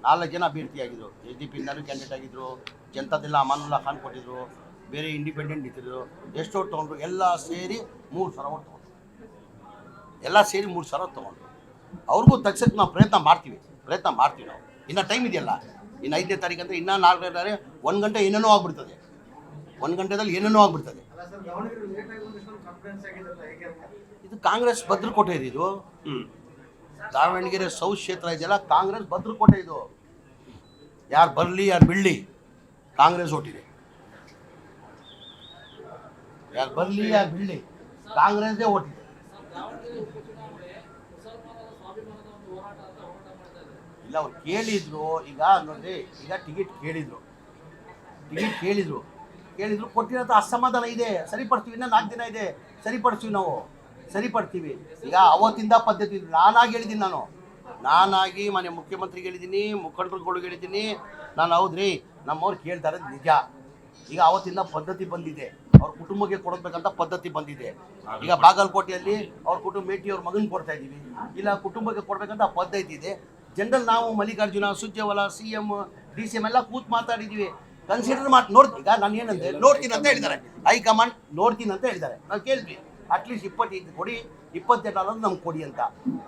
4 ಜನ ಅಭ್ಯರ್ಥಿಯಾಗಿದ್ದರು. SDP ಇಂದಲೂ candidate ಆಗಿದ್ದರು, ಜನತಾದೆಲ್ಲ ಅಮಾನುಲ್ಲಾ ಖಾನ್ ಕೊಟ್ಟಿದ್ದರು, ಬೇರೆ ಇಂಡಿಪೆಂಡೆಂಟ್ ಇದ್ದರು. ಎಷ್ಟು ಓಟ್ ತೊಗೊಂಡ್ರು? ಎಲ್ಲ ಸೇರಿ 3,000 ಓಟ್ ತೊಗೊಂಡ್ರು. ಎಲ್ಲ ಸೇರಿ 3,000 ತೊಗೊಂಡ್ರು. ಅವ್ರಿಗೂ ತಗ್ಸಕ್ಕೆ ನಾವು ಪ್ರಯತ್ನ ಮಾಡ್ತೀವಿ ನಾವು. ಇನ್ನು ಟೈಮ್ ಇದೆಯಲ್ಲ, ಇನ್ನು 5ನೇ ತಾರೀಕು ಅಂದರೆ ಇನ್ನೂ 4ನೇ ತಾರೀಕು 1 ಗಂಟೆ ಏನೇನೋ ಆಗ್ಬಿಡ್ತದೆ. 1 ಗಂಟೆದಲ್ಲಿ ಏನೇನೋ ಆಗ್ಬಿಡ್ತದೆ. ಇದು ಕಾಂಗ್ರೆಸ್ ಭದ್ರಕೋಟೆ ಇದು. ದಾವಣಗೆರೆ ಸೌತ್ ಕ್ಷೇತ್ರ ಇದೆಯಲ್ಲ, ಕಾಂಗ್ರೆಸ್ ಭದ್ರಕೋಟೆ ಇದು. ಯಾರು ಬರಲಿ ಯಾರು ಬಿಡಲಿ ಕಾಂಗ್ರೆಸ್ ಓಟಿದೆ. ಯಾರು ಬರಲಿ ಯಾರು ಬಿಡಲಿ ಕಾಂಗ್ರೆಸ್ದೇ ಓಟಿದೆ. ಇಲ್ಲ, ಅವ್ರು ಕೇಳಿದ್ರು. ಈಗ ನೋಡ್ರಿ, ಈಗ ಟಿಕೆಟ್ ಕೇಳಿದ್ರು ಕೊಟ್ಟಿರೋಂಥ ಅಸಮಾಧಾನ ಇದೆ. ಸರಿಪಡ್ತೀವಿ, ಇನ್ನೂ 4 ದಿನ ಇದೆ, ಸರಿಪಡ್ತೀವಿ. ಈಗ ಅವತ್ತಿಂದ ಪದ್ಧತಿ ನಾನಾಗಿ ಹೇಳಿದ್ದೀನಿ. ನಾನಾಗಿ ಮನೆ ಮುಖ್ಯಮಂತ್ರಿಗೆ ಹೇಳಿದ್ದೀನಿ, ಮುಖಂಡರುಗಳಿಗೆ ಹೇಳಿದ್ದೀನಿ. ನಾನು ಹೌದ್ರಿ ನಮ್ಮವ್ರು ಕೇಳ್ತಾರೆ ನಿಜ. ಈಗ ಅವತ್ತಿಂದ ಪದ್ಧತಿ ಬಂದಿದೆ, ಅವ್ರ ಕುಟುಂಬಕ್ಕೆ ಕೊಡಬೇಕಂತ ಪದ್ಧತಿ ಬಂದಿದೆ. ಈಗ ಬಾಗಲಕೋಟೆಯಲ್ಲಿ ಅವ್ರ ಕುಟುಂಬ ಮೇಟಿಯವ್ರ ಮಗನ ಕೊಡ್ತಾ ಇದ್ದೀವಿ, ಇಲ್ಲ ಕುಟುಂಬಕ್ಕೆ ಕೊಡಬೇಕಂತ ಪದ್ಧತಿ ಇದೆ. ಜನರಲ್ ನಾವು ಮಲ್ಲಿಕಾರ್ಜುನ, ಸುರ್ಜೇವಾಲಾ, CM, DCM ಎಲ್ಲ ಕೂತ್ ಮಾತಾಡಿದ್ದೀವಿ. ಕನ್ಸಿಡರ್ ಮಾಡಿ ನೋಡ್ತೀವಿ. ಈಗ ನಾನು ಏನಂದ್ರೆ ನೋಡ್ತೀನಿ ಅಂತ ಹೇಳಿದ್ದಾರೆ, ಹೈಕಮಾಂಡ್ ನೋಡ್ತೀನಿ ಅಂತ ಹೇಳಿದ್ದಾರೆ. ನಾವು ಕೇಳಿದ್ವಿ, ಅಟ್ಲೀಸ್ಟ್ 25 ಕೊಡಿ, 28 ನಮ್ಗೆ ಕೊಡಿ ಅಂತ.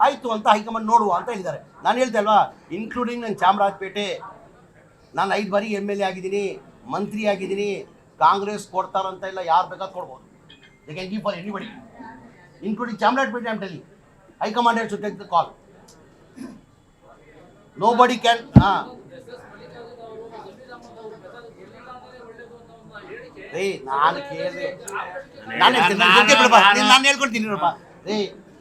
ಆಯಿತು ಅಂತ ಹೈಕಮಾಂಡ್ ನೋಡುವ ಅಂತ ಹೇಳಿದ್ದಾರೆ. ನಾನು ಹೇಳ್ದೆ ಅಲ್ವಾ, ಇನ್ಕ್ಲೂಡಿಂಗ್ ನನ್ನ ಚಾಮರಾಜಪೇಟೆ, ನಾನು 5 ಬಾರಿ MLA ಆಗಿದ್ದೀನಿ, ಮಂತ್ರಿ ಆಗಿದ್ದೀನಿ. ಕಾಂಗ್ರೆಸ್ ಕೊಡ್ತಾರಂತ ಇಲ್ಲ, ಯಾರು ಬೇಕಾದ್ರೂ ಕೊಡ್ಬೋದು. They can give for anybody, including Chamarajpet. I am telling, high command has to take the call. Nobody can. ರೀ ನಾನು ಕೇಳಿದೆ, ನಾನು ಹೇಳ್ಕೊಡ್ತೀನಿ ನೋಡಪ್ಪ. ರೀ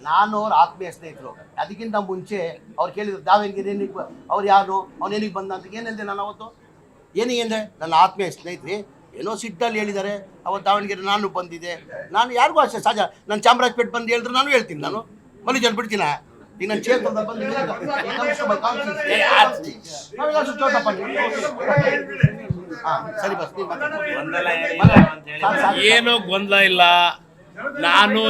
ನಾನು ಅವ್ರ ಆತ್ಮೀಯ ಸ್ನೇಹಿತರು. ಅದಕ್ಕಿಂತ ಮುಂಚೆ ಅವ್ರು ಕೇಳಿದ್ರು ದಾವಣಗೆರೆ ಅವ್ರು ಯಾರು, ಅವನೇನಿಗೆ ಬಂದ ಅಂತ. ಏನು ಹೇಳಿದೆ ನಾನು ಅವತ್ತು? ಏನಿಗೆ ಅಂದರೆ ನನ್ನ ಆತ್ಮೀಯ ಸ್ನೇಹಿತರೆ ಏನೋ ಸಿಟ್ಟಲ್ಲಿ ಹೇಳಿದ್ದಾರೆ. ಅವತ್ತು ದಾವಣಗೆರೆ ನಾನು ಬಂದಿದ್ದೆ. ನಾನು ಯಾರಿಗೂ ಅಷ್ಟೇ ಸಹಜ. ನಾನು ಚಾಮರಾಜಪೇಟೆ ಬಂದು ಹೇಳಿದ್ರೆ ನಾನು ಹೇಳ್ತೀನಿ. ನಾನು ಮಲ್ಲಿಜನ್ ಬಿಡ್ತೀನ. ಈಗ ನನ್ನ ಕ್ಷೇತ್ರದ ಬಂದು ಸರಿ ಬಸ್ ಏನು ಗೊಂದಲ ಇಲ್ಲ. ನಾನು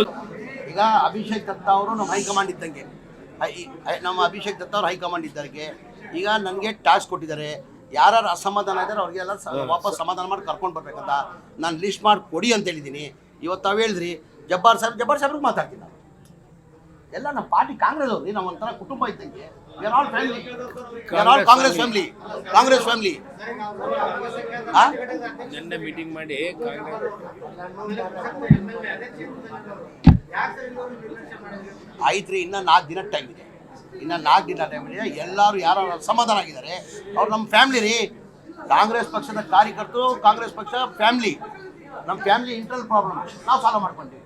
ಈಗ ಅಭಿಷೇಕ್ ದತ್ತಾ ಅವರು ನಮ್ಮ ಹೈಕಮಾಂಡ್ ಇದ್ದಂಗೆ, ನಮ್ಮ ಅಭಿಷೇಕ್ ದತ್ತಾ ಅವರು ಹೈಕಮಾಂಡ್ ಇದ್ದವರಿಗೆ ಈಗ ನನಗೆ ಟಾಸ್ಕ್ ಕೊಟ್ಟಿದ್ದಾರೆ. ಯಾರು ಅಸಮಾಧಾನ ಇದ್ದಾರೆ ಅವ್ರಿಗೆಲ್ಲ ವಾಪಸ್ ಸಮಾಧಾನ ಮಾಡಿ ಕರ್ಕೊಂಡು ಬರ್ಬೇಕಂತ ನಾನು ಲಿಸ್ಟ್ ಮಾಡಿ ಕೊಡಿ ಅಂತ ಹೇಳಿದ್ದೀನಿ. ಇವತ್ತು ತಾವು ಹೇಳಿದ್ರಿ ಜಬ್ಬಾರ್ ಸಾಹೇಬ್ರಿಗೆ ಮಾತಾಡ್ತೀನಿ. ನಾನು ಎಲ್ಲ ನಮ್ಮ ಪಾರ್ಟಿ ಕಾಂಗ್ರೆಸ್ ಅವ್ರಿ, ನಮ್ಮ ಒಂಥರ ಕುಟುಂಬ ಇದ್ದಂಗೆ. We are all family, Congress family. ನಿನ್ನೆ ಮೀಟಿಂಗ್ ಮಾಡಿ ಆಯ್ತು ರೀ, ಇನ್ನೂ 4 ದಿನ ಟೈಮ್ ಇದೆ. ಎಲ್ಲರೂ ಯಾರು ಅಸಮಾಧಾನ ಆಗಿದ್ದಾರೆ ಅವ್ರು ನಮ್ಮ ಫ್ಯಾಮಿಲಿ ರೀ. ಕಾಂಗ್ರೆಸ್ ಪಕ್ಷದ ಕಾರ್ಯಕರ್ತರು, ಕಾಂಗ್ರೆಸ್ ಪಕ್ಷ ಫ್ಯಾಮಿಲಿ. ನಮ್ಮ ಫ್ಯಾಮಿಲಿ ಇಂಟರ್ನಲ್ ಪ್ರಾಬ್ಲಮ್ ನಾವು ಸಾಲ್ವ್ ಮಾಡ್ಕೊಂತೀವಿ.